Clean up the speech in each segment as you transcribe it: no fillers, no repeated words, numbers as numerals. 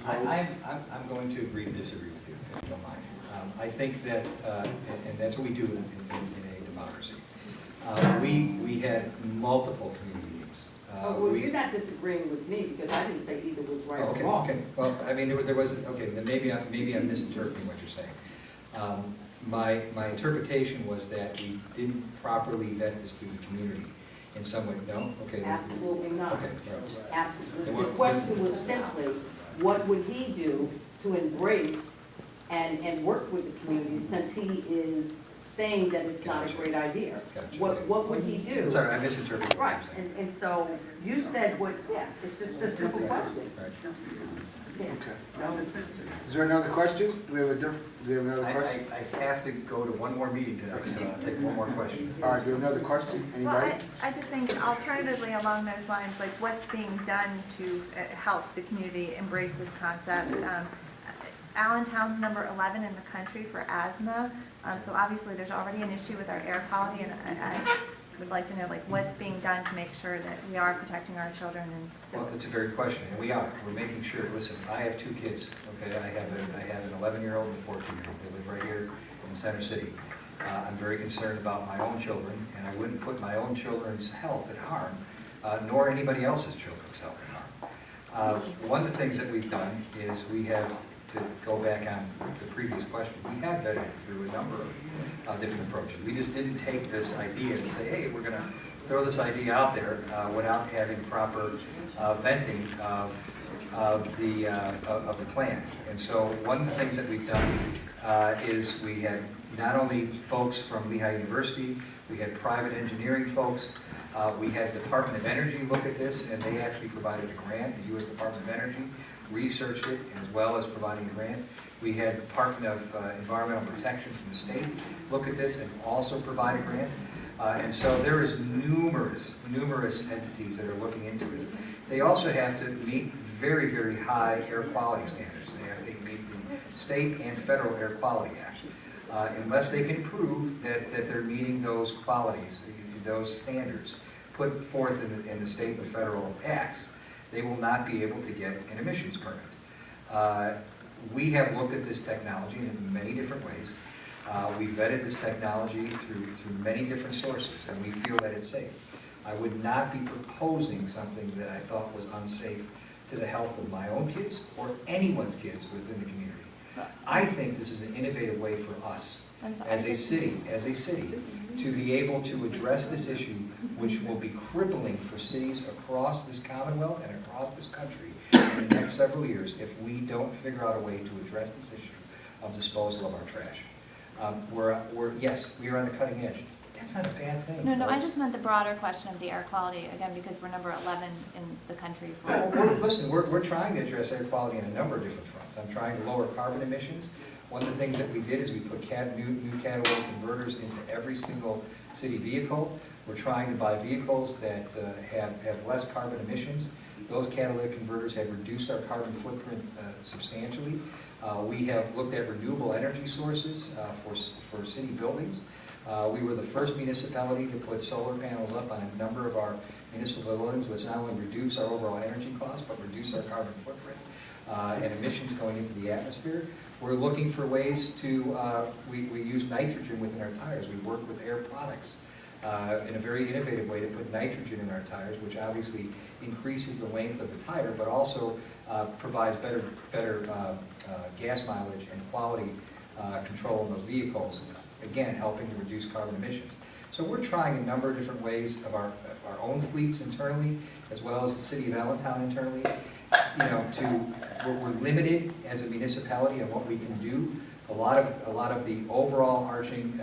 opposed? I'm going to agree to disagree with you, if you don't mind. I think that, and that's what we do in a democracy. We had multiple community meetings. Well, you're not disagreeing with me, because I didn't say either was right or wrong. Okay. Well, I mean, there was, okay, then maybe I'm misinterpreting what you're saying. My interpretation was that we didn't properly vet this through the community in some way. No? Okay. Absolutely not. Okay, right. Absolutely. The question was simply, what would he do to embrace and work with the community, since he is saying that it's not a great idea? Gotcha. What would he do? Sorry, I misinterpreted what Right, you're saying. and so you said what, yeah, it's just a simple question. Right. Yeah. Okay. No. Is there another question? Do we have another question? I have to go to one more meeting tonight, so I'll take one more question. All right, do we have another question? Well, Anybody? I just think alternatively along those lines, like what's being done to help the community embrace this concept. Allentown's number 11 in the country for asthma, so obviously there's already an issue with our air quality, and I would like to know like what's being done to make sure that we are protecting our children. And so Well, it's a very question, and we are. We're making sure. Listen, I have two kids. Okay, I have an 11-year-old and a 14-year-old. They live right here in Center City. I'm very concerned about my own children, and I wouldn't put my own children's health at harm, nor anybody else's children's health at harm. One of the things that we've done is we have, to go back on the previous question, we have vetted through a number of different approaches. We just didn't take this idea and say, hey, we're going to throw this idea out there without having proper venting of the plan. And so one of the things that we've done is we had not only folks from Lehigh University, we had private engineering folks, we had the Department of Energy look at this, and they actually provided a grant. The U.S. Department of Energy researched it, as well as providing a grant. We had the Department of Environmental Protection from the state look at this and also provide a grant. And so there is numerous entities that are looking into this. They also have to meet very, very high air quality standards. They have to meet the state and federal Air Quality Act. Unless they can prove that they're meeting those qualities, those standards put forth in the state and federal acts, they will not be able to get an emissions permit. We have looked at this technology in many different ways. We've vetted this technology through many different sources, and we feel that it's safe. I would not be proposing something that I thought was unsafe to the health of my own kids or anyone's kids within the community. I think this is an innovative way for us as a city to be able to address this issue, which will be crippling for cities across this Commonwealth and across this country in the next several years if we don't figure out a way to address this issue of disposal of our trash. Yes, we are on the cutting edge. That's not a bad thing. No, I just meant the broader question of the air quality, again, because we're number 11 in the country. Listen, we're trying to address air quality in a number of different fronts. I'm trying to lower carbon emissions. One of the things that we did is we put new catalytic converters into every single city vehicle. We're trying to buy vehicles that have less carbon emissions. Those catalytic converters have reduced our carbon footprint substantially. We have looked at renewable energy sources for city buildings. We were the first municipality to put solar panels up on a number of our municipal buildings, which not only reduce our overall energy costs, but reduce our carbon footprint and emissions going into the atmosphere. We're looking for ways to, we use nitrogen within our tires. We work with Air Products in a very innovative way to put nitrogen in our tires, which obviously increases the length of the tire, but also provides better gas mileage and quality control in those vehicles, again, helping to reduce carbon emissions. So we're trying a number of different ways of our own fleets internally, as well as the city of Allentown internally. You know, we're limited as a municipality on what we can do. A lot of the overall arching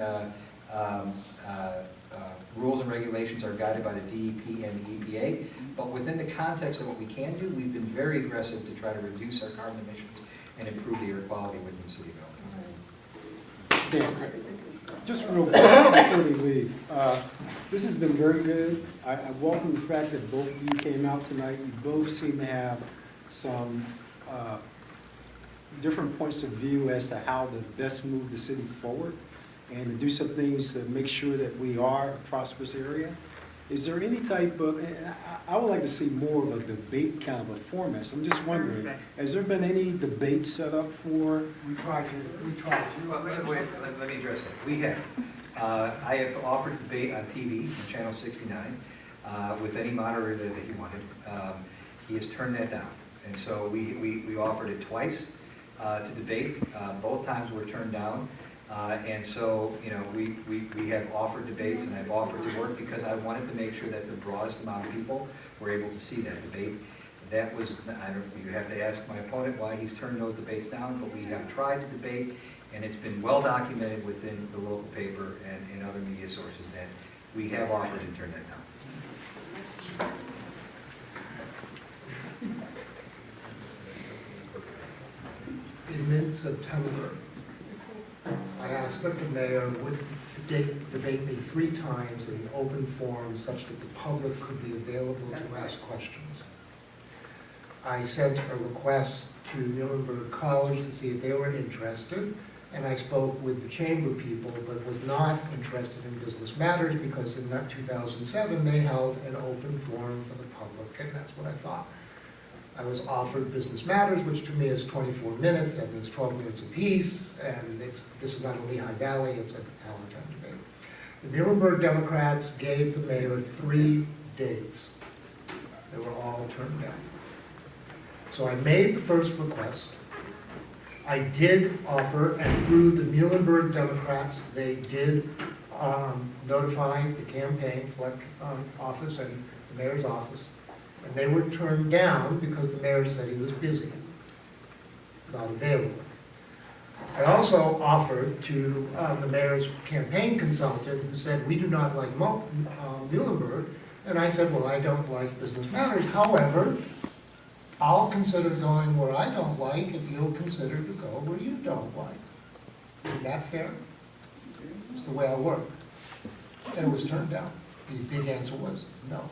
rules and regulations are guided by the DEP and the EPA, but within the context of what we can do, we've been very aggressive to try to reduce our carbon emissions and improve the air quality within the city of Allentown. Okay. Just real quick before we leave, this has been very good. I welcome the fact that both of you came out tonight. You both seem to have some different points of view as to how to best move the city forward and to do some things to make sure that we are a prosperous area. is there any type of, I would like to see more of a debate kind of a format. So I'm just wondering, has there been any debate set up for? We tried to. Well, wait, let me address that. We have. I have offered debate on TV, on Channel 69, with any moderator that he wanted. He has turned that down. And so we offered it twice to debate. Both times were turned down. And so, you know, we have offered debates, and I've offered to work because I wanted to make sure that the broadest amount of people were able to see that debate. That was, you have to ask my opponent why he's turned those debates down, but we have tried to debate, and it's been well documented within the local paper and other media sources that we have offered and turned that down. In mid-September, I asked that the mayor would debate me 3 times in an open forum such that the public could be available to ask questions. I sent a request to Muhlenberg College to see if they were interested, and I spoke with the chamber people, but was not interested in business matters because in that 2007 they held an open forum for the public, and that's what I thought. I was offered business matters, which to me is 24 minutes, that means 12 minutes apiece, and this is not a Lehigh Valley, it's an Allentown debate. The Muhlenberg Democrats gave the mayor 3 dates. They were all turned down. So I made the first request. I did offer, and through the Muhlenberg Democrats, they did notify the campaign office and the mayor's office, and they were turned down because the mayor said he was busy, not available. I also offered to the mayor's campaign consultant, who said, we do not like Muhlenberg, and I said, well, I don't like business matters, however, I'll consider going where I don't like if you'll consider to go where you don't like. Isn't that fair? It's the way I work. And it was turned down. The big answer was no.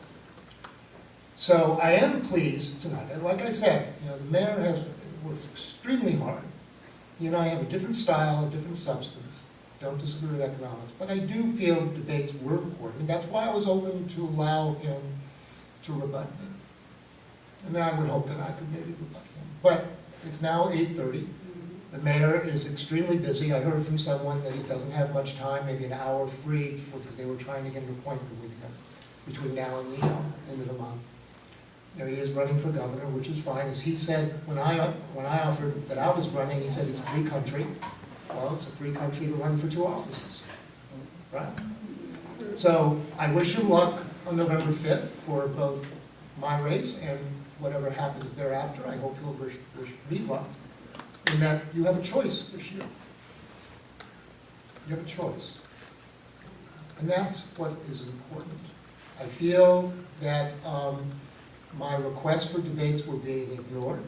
So I am pleased tonight, and like I said, you know, the mayor has worked extremely hard. He and I have a different style, a different substance. Don't disagree with economics, but I do feel debates were important. That's why I was open to allow him to rebut me. And then I would hope that I could maybe rebut him. But it's now 8:30. The mayor is extremely busy. I heard from someone that he doesn't have much time, maybe an hour free, because they were trying to get an appointment with him between now and the end of the month. You know, he is running for governor, which is fine. As he said, when I offered that I was running, he said it's a free country. Well, it's a free country to run for 2 offices, right? So I wish him luck on November 5th for both my race and whatever happens thereafter. I hope he'll wish me luck in that you have a choice this year. You have a choice. And that's what is important. I feel that my requests for debates were being ignored.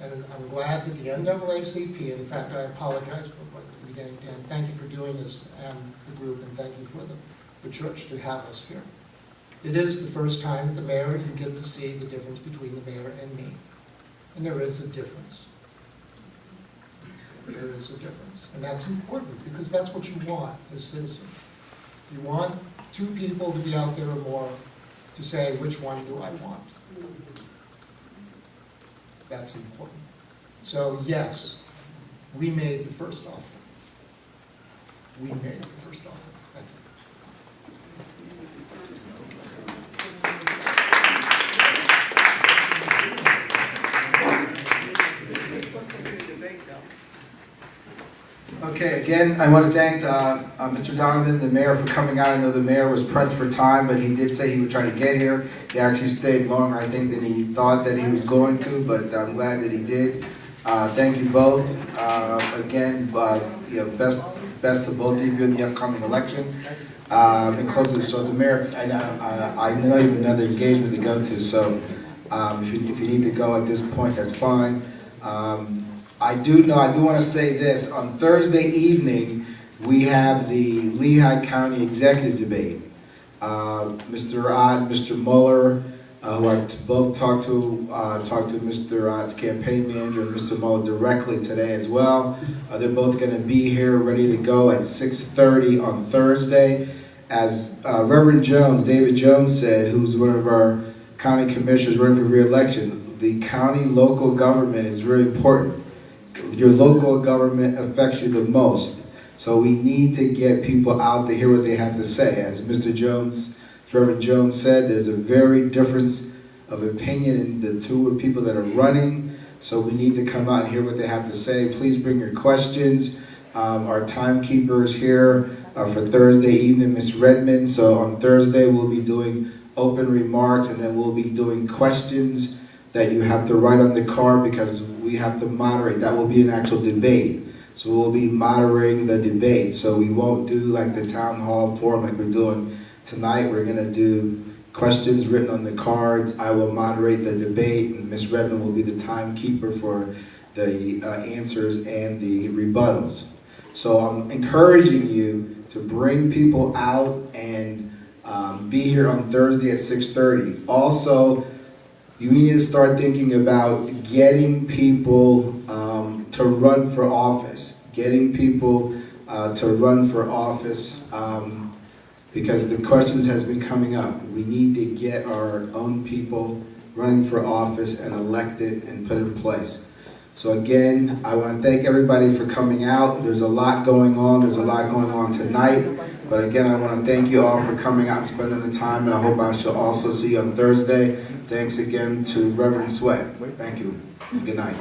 And I'm glad that the NAACP, and in fact I apologize for what we did, and thank you for doing this, and the group, and thank you for the church to have us here. It is the first time at the mayor you get to see the difference between the mayor and me. And there is a difference. There is a difference. And that's important because that's what you want as citizens. You want 2 people to be out there or more to say, which one do I want? That's important. So yes, we made the first offer. We made the first offer. Thank you. Okay, again, I want to thank Mr. Donovan, the mayor, for coming out. I know the mayor was pressed for time, but he did say he would try to get here. He actually stayed longer, I think, than he thought that he was going to, but I'm glad that he did. Thank you both. Again, you know, best to both of you in the upcoming election. And close to so the mayor, I know you have another engagement to go to, so if you need to go at this point, that's fine. I do want to say this. On Thursday evening, we have the Lehigh County Executive Debate. Mr. Ott and Mr. Mueller, who I both talked to Mr. Ott's campaign manager and Mr. Mueller directly today as well. They're both going to be here ready to go at 6:30 on Thursday. as Reverend Jones, David Jones said, who's one of our county commissioners running for re-election, the county local government is really important. Your local government affects you the most. So we need to get people out to hear what they have to say. As Mr. Jones, Reverend Jones said, there's a very difference of opinion in the two people that are running. So we need to come out and hear what they have to say. Please bring your questions. Our timekeeper is here for Thursday evening, Ms. Redmond. So on Thursday we'll be doing open remarks, and then we'll be doing questions that you have to write on the card because we have to moderate. That will be an actual debate. So we'll be moderating the debate. So we won't do like the town hall forum like we're doing tonight. We're gonna do questions written on the cards. I will moderate the debate, and Ms. Redmond will be the timekeeper for the answers and the rebuttals. So I'm encouraging you to bring people out and be here on Thursday at 6:30. Also, you need to start thinking about getting people to run for office. Getting people to run for office because the questions has been coming up. We need to get our own people running for office and elected and put in place. So again, I want to thank everybody for coming out. There's a lot going on. There's a lot going on tonight. But again, I want to thank you all for coming out and spending the time, and I hope I shall also see you on Thursday. Thanks again to Reverend Sweat. Thank you. Good night.